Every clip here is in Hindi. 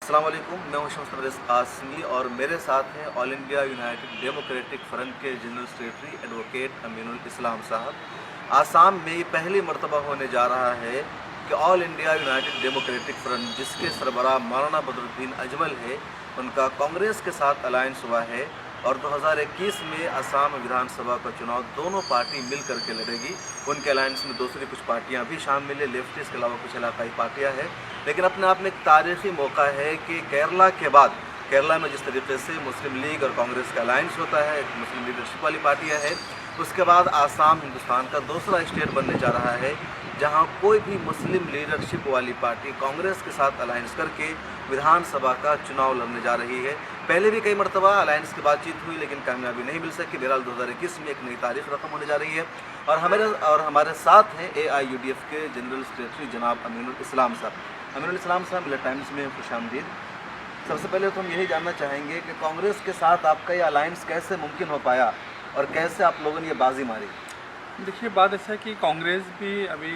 अस्सलाम वालेकुम, मैं हूं शम्स तबरेज़ आसमी और मेरे साथ हैं all India United democratic front के जनरल सेक्रेटरी एडवोकेट अमीनुल इस्लाम साहब। आसाम में ये पहली मरतबा होने जा रहा है कि all India United democratic front, जिसके सरबराह मौलाना बदरुद्दीन अजमल है, उनका कांग्रेस के साथ अलायंस हुआ है और 2021 में असम विधानसभा का चुनाव दोनों पार्टी मिल करके लड़ेगी। उनके अलायंस में दूसरी कुछ पार्टियां भी शामिल है, लेफ्टिस्ट के अलावा कुछ इलाकाई पार्टियां हैं। लेकिन अपने आप में एक तारीखी मौका है कि केरला के बाद, केरला में जिस तरीके से मुस्लिम लीग और कांग्रेस का अलायंस होता है, एक मुस्लिम लीडरशिप वाली पार्टियां हैं, उसके बाद आसाम हिंदुस्तान का दूसरा स्टेट बनने जा रहा है जहां कोई भी मुस्लिम लीडरशिप वाली पार्टी कांग्रेस के साथ अलायंस करके विधानसभा का चुनाव लड़ने जा रही है। पहले भी कई मरतबा अलायंस की बातचीत हुई लेकिन कामयाबी नहीं मिल सकी। बहरहाल 2021 में एक नई तारीख रकम होने जा रही है और हमारे साथ हैं AIUDF के जनरल सेक्रेटरी जनाब अमीनुल इस्लाम साहब। अमीनुल इस्लाम साहब, मिला टाइम्स में खुशामदीद। सबसे पहले तो हम यही जानना चाहेंगे कि कांग्रेस के साथ आपका ये अलायंस कैसे मुमकिन हो पाया और कैसे आप लोगों ने ये बाजी मारी? देखिए, बात ऐसा है कि कांग्रेस भी अभी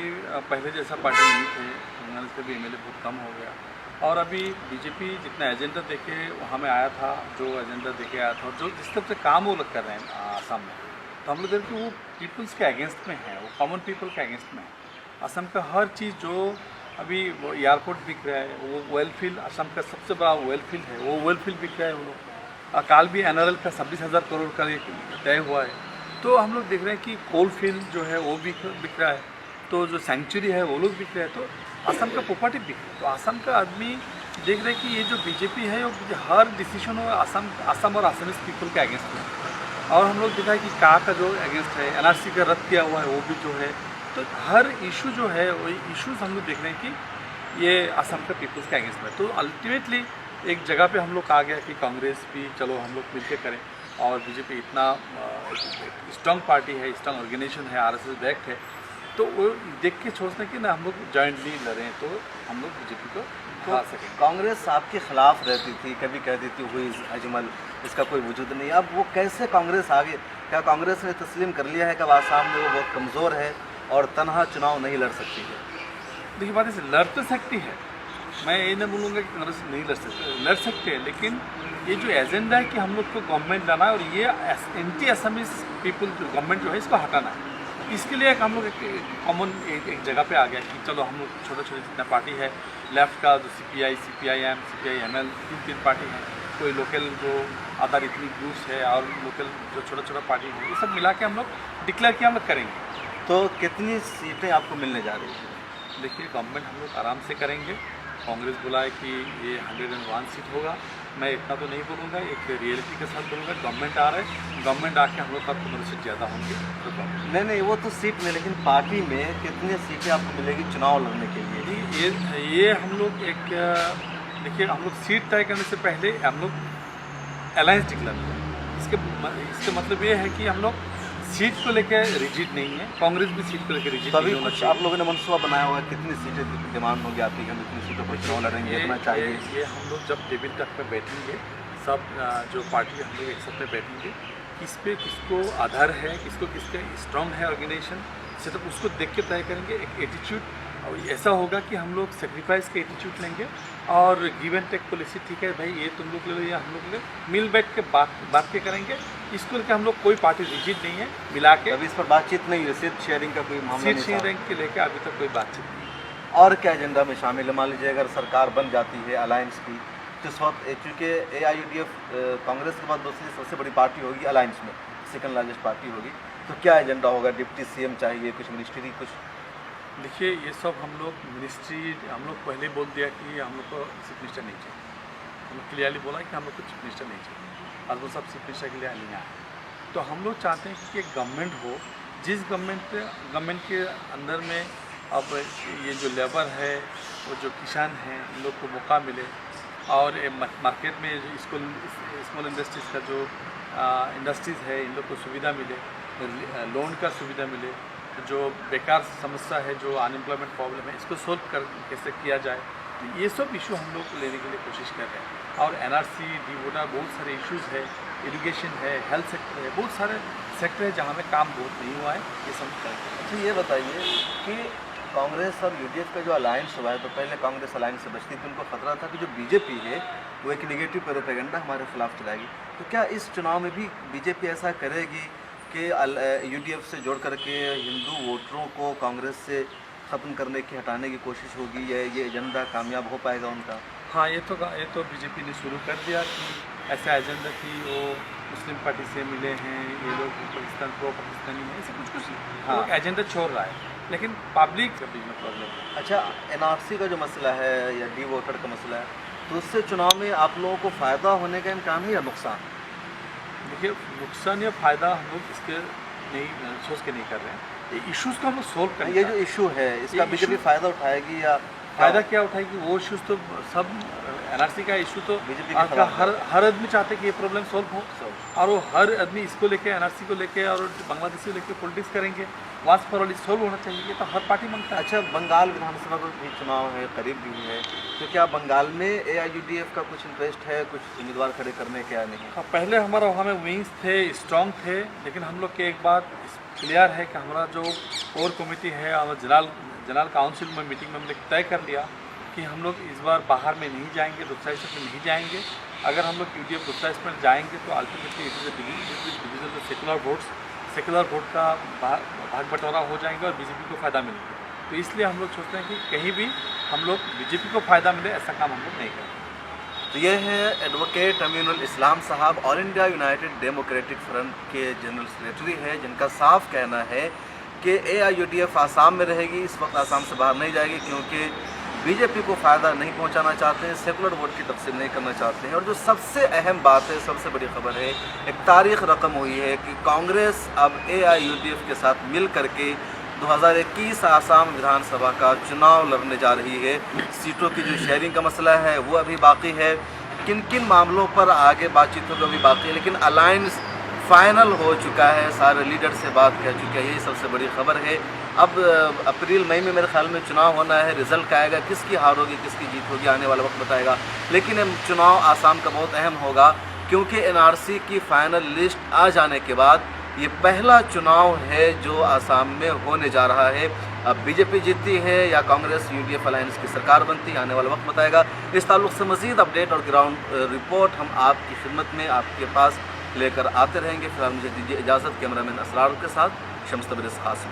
पहले जैसा पार्टी नहीं थे। कांग्रेस का भी MLA बहुत कम हो गया और अभी बीजेपी जितना एजेंडा देके वहाँ में आया था, जो एजेंडा देके आया था और जो जिस तरह से काम वो लोग कर रहे हैं आसाम में, तो हम लोग देखते हैं वो पीपल्स के अगेंस्ट में है, वो कॉमन पीपल के अगेंस्ट में है। असम का हर चीज़, जो अभी वो एयरपोर्ट बिक रहा है, वो वेलफील्ड, असम का सबसे बड़ा वेलफील्ड है, वो वेलफील्ड बिक रहा है वो लोग। काल भी NRL का 26,000 करोड़ का तय हुआ है। तो हम लोग देख रहे हैं कि कोल फील्ड जो है वो बिक रहा है, तो जो सेंचुरी है वो लोग बिक रहे हैं, तो असम का प्रॉपर्टी बिक रहा है। तो असम का आदमी देख रहे हैं कि ये जो बीजेपी है वो हर डिसीजन हो असम और असमीज पीपल के अगेंस्ट में। और हम लोग देखा है कि का जो अगेंस्ट है, NRC का रद्द किया हुआ है वो भी जो है, तो हर इशू जो है वही इशूज़ हम लोग देख रहे हैं कि ये असम का पीपल्स के अगेंस्ट में। तो अल्टीमेटली एक जगह पे हम लोग आ गया कि कांग्रेस भी चलो हम लोग मिलकर करें और बीजेपी इतना स्ट्रॉन्ग पार्टी है, स्ट्रॉन्ग ऑर्गेनाइजेशन है, RSS बैक्ड है, तो वो देख के सोचते हैं कि ना हम लोग जॉइंटली लड़ें तो हम लोग बीजेपी को हरा सकें। कांग्रेस आपके खिलाफ रहती थी, कभी कहती थी हुई अजमल, इसका कोई वजूद नहीं। अब वो कैसे कांग्रेस आगे, क्या कांग्रेस ने तस्लीम कर लिया है कि आसाम में वो बहुत कमज़ोर है और तनहा चुनाव नहीं लड़ सकती है? देखिए, बात ऐसे लड़ तो सकती है, मैं ये नहीं बोलूँगा कि कांग्रेस नहीं लड़ सकते हैं, लेकिन ये जो एजेंडा है कि हम लोग को गवर्नमेंट लाना है और ये एंटी असमीज पीपल जो गवर्नमेंट जो है इसको हटाना है, इसके लिए हम लोग एक कॉमन एक जगह पे आ गया कि चलो हम लोग छोटे छोटे जितना पार्टी है, लेफ्ट का जो CPI, CPIM, CPI-ML, तीन पार्टी हैं, कोई लोकल जो अदर इतनी ग्रुप्स है और लोकल जो छोटा छोटा पार्टी है, ये सब मिला के हम लोग डिक्लेयर किया हम लोग करेंगे। तो कितनी सीटें आपको मिलने जा रही हैं? देखिए, गवर्नमेंट हम लोग आराम से करेंगे। कांग्रेस बोला है कि ये 101 सीट होगा, मैं इतना तो नहीं बोलूँगा, एक रियलिटी के साथ बोलूँगा। गवर्नमेंट आ रहा है, गवर्नमेंट आके हम लोग का 15 सीट ज़्यादा होंगे तो नहीं, वो तो सीट में, लेकिन पार्टी में कितनी सीटें आपको मिलेगी चुनाव लड़ने के लिए? ये हम लोग एक, देखिए, हम लोग सीट तय करने से पहले हम लोग अलायंस डिक्लेयर करें। इसका मतलब ये है कि हम लोग सीट को लेकर रिजिड नहीं है, कांग्रेस भी सीट को लेकर रिजिड नहीं है। कुछ आप लोगों ने मनसूबा बनाया हुआ है, कितनी सीटें डिमांड होगी आपकी, हम इतनी सीटों पर चुनाव लड़ेंगे, इतना चाहिए? ये हम लोग जब टेबल तक पे बैठेंगे, सब जो पार्टी हम लोग एक साथ में बैठेंगे, किस पे किसको आधार है, किसके स्ट्रॉन्ग है ऑर्गेनाइजेशन से, तो उसको देख के तय करेंगे। एक एटीट्यूड और ऐसा होगा कि हम लोग सेक्रीफाइस के एटीट्यूड लेंगे और गिव एंड टेक पॉलिसी, ठीक है भाई ये तुम लोग ले लो या हम लोग ले, मिल बैठ के बात के करेंगे। इसको लेकर हम लोग कोई पार्टी रिजिड नहीं है, मिला के। अभी इस पर बातचीत नहीं है, सीट शेयरिंग का कोई मामला नहीं? सीट शेयरिंग के लेकर अभी तक कोई बातचीत नहीं है। और क्या एजेंडा में शामिल है? मान लीजिए अगर सरकार बन जाती है अलायंस की, तो इस वक्त चूँकि AIUDF कांग्रेस के बाद दूसरी सबसे बड़ी पार्टी होगी अलायंस में, सेकंड लार्जेस्ट पार्टी होगी, तो क्या एजेंडा होगा? डिप्टी CM चाहिए, कुछ मिनिस्ट्री, कुछ? देखिए, ये सब हम लोग मिनिस्ट्री, हम लोग पहले बोल दिया कि हम लोग को चीफ मिनिस्टर नहीं चाहिए। हम लोग क्लियरली बोला कि हम लोग को चीफ मिनिस्टर नहीं चाहिए, और वो सब चीफ मिनिस्टर के लिए नहीं आए। तो हम लोग चाहते हैं कि एक गवर्नमेंट हो, जिस गवर्नमेंट के अंदर में अब ये जो लेबर है, वो जो किसान हैं, इन लोग को मौका मिले और मार्केट में स्मॉल इंडस्ट्रीज़ का जो इंडस्ट्रीज़ है, इन लोग को सुविधा मिले, लोन का सुविधा मिले, जो बेकार समस्या है, जो अनएम्प्लॉयमेंट प्रॉब्लम है, इसको सोल्व कैसे किया जाए, तो ये सब इशू हम लोग लेने के लिए कोशिश कर रहे हैं। और NRC, DVOTA, बहुत सारे इश्यूज़ है, एजुकेशन है, हेल्थ सेक्टर है, बहुत सारे सेक्टर है जहाँ में काम बहुत नहीं हुआ है, ये सब करेंगे। अच्छा, ये बताइए कि कांग्रेस और यूडीएफ का जो अलायंस हुआ है, तो पहले कांग्रेस अलायंस से बचती थी, उनको खतरा था कि जो बीजेपी है वो एक नेगेटिव प्रोपेगेंडा हमारे खिलाफ चलाएगी। तो क्या इस चुनाव में भी बीजेपी ऐसा करेगी कि यूडीएफ से जोड़ करके हिंदू वोटरों को कांग्रेस से ख़त्म करने की, हटाने की कोशिश होगी, या ये एजेंडा कामयाब हो पाएगा उनका? हाँ, ये तो बीजेपी ने शुरू कर दिया कि ऐसा एजेंडा कि वो मुस्लिम पार्टी से मिले हैं, ये लोग पाकिस्तान प्रो पाकिस्तानी हैं, ऐसे कुछ हाँ। एजेंडा छोड़ रहा है, लेकिन पब्लिक का बीच में प्रॉब्लम है। अच्छा, एनआरसी का जो मसला है या डी वोटर का मसला है, तो उससे चुनाव में आप लोगों को फ़ायदा होने का इम्कान है या नुकसान? देखिए, नुकसान या फ़ायदा हम लोग इसके नहीं सोच के नहीं कर रहे हैं, ये इश्यूज़ को हम लोग सोल्व करें। ये जो इशू है इसका बीजेपी फ़ायदा उठाएगी या फ़ायदा क्या उठाएगी? वो इश्यूज़ तो सब एनआरसी का इशू तो बीजेपी आपका हर आदमी चाहते कि ये प्रॉब्लम सोल्व हो, और वो हर आदमी इसको लेके, एनआरसी को लेके और बांग्लादेशी को लेके पॉलिटिक्स करेंगे। वंस फॉर ऑल सोल्व होना चाहिए, ये तो हर पार्टी मांगता है। अच्छा, बंगाल विधानसभा का भी चुनाव है, करीब भी है, तो क्या बंगाल में एआईयूडीएफ का कुछ इंटरेस्ट है, कुछ उम्मीदवार खड़े करने के या नहीं? हाँ, पहले हमारा वहाँ में विंग्स थे, स्ट्रॉन्ग थे, लेकिन हम लोग के एक बात क्लियर है कि हमारा जो कोर कमेटी है और जनरल काउंसिल में मीटिंग में हमने तय कर लिया कि हम लोग इस बार बाहर में नहीं जाएंगे, दूसरा में नहीं जाएंगे। अगर हम लोग यूडीएफ दूसरा में जाएंगे तो ultimately it is division of secular vote का भाग बंटवारा हो जाएंगे और बीजेपी को फ़ायदा मिलेगा। तो इसलिए हम लोग सोचते हैं कि कहीं भी हम लोग बीजेपी को फ़ायदा मिले, ऐसा काम हम लोग नहीं करेंगे। तो ये हैं एडवोकेट अमीनुल इस्लाम साहब, all India United democratic front के जनरल सेक्रेटरी हैं, जिनका साफ कहना है कि एआईयूडीएफ आसाम में रहेगी, इस वक्त आसाम से बाहर नहीं जाएगी, क्योंकि बीजेपी को फ़ायदा नहीं पहुंचाना चाहते हैं, सेकुलर वोट की तकसीम नहीं करना चाहते हैं। और जो सबसे अहम बात है, सबसे बड़ी खबर है, एक तारीख रकम हुई है कि कांग्रेस अब एआईयूडीएफ के साथ मिल करके 2021 आसाम विधानसभा का चुनाव लड़ने जा रही है। सीटों की जो शेयरिंग का मसला है वो अभी बाकी है, किन किन मामलों पर आगे बातचीत होगी अभी बाकी है, लेकिन अलायंस फाइनल हो चुका है, सारे लीडर से बात कह चुके हैं, यही सबसे बड़ी खबर है। अब अप्रैल मई में मेरे ख्याल में चुनाव होना है, रिजल्ट आएगा, किसकी हार होगी किसकी जीत होगी आने वाला वक्त बताएगा। लेकिन ये चुनाव आसाम का बहुत अहम होगा, क्योंकि एनआरसी की फाइनल लिस्ट आ जाने के बाद ये पहला चुनाव है जो आसाम में होने जा रहा है। अब बीजेपी जीतती है या कांग्रेस यूडीएफ अलायंस की सरकार बनती है, आने वाला वक्त बताएगा। इस ताल्लुक से मज़ीद अपडेट और ग्राउंड रिपोर्ट हम आपकी खिदमत में आपके पास लेकर आते रहेंगे। फिलहाल मुझे दीजिए इजाज़त, कैमरामैन असरार के साथ शम्स तबरेज़ कासिम।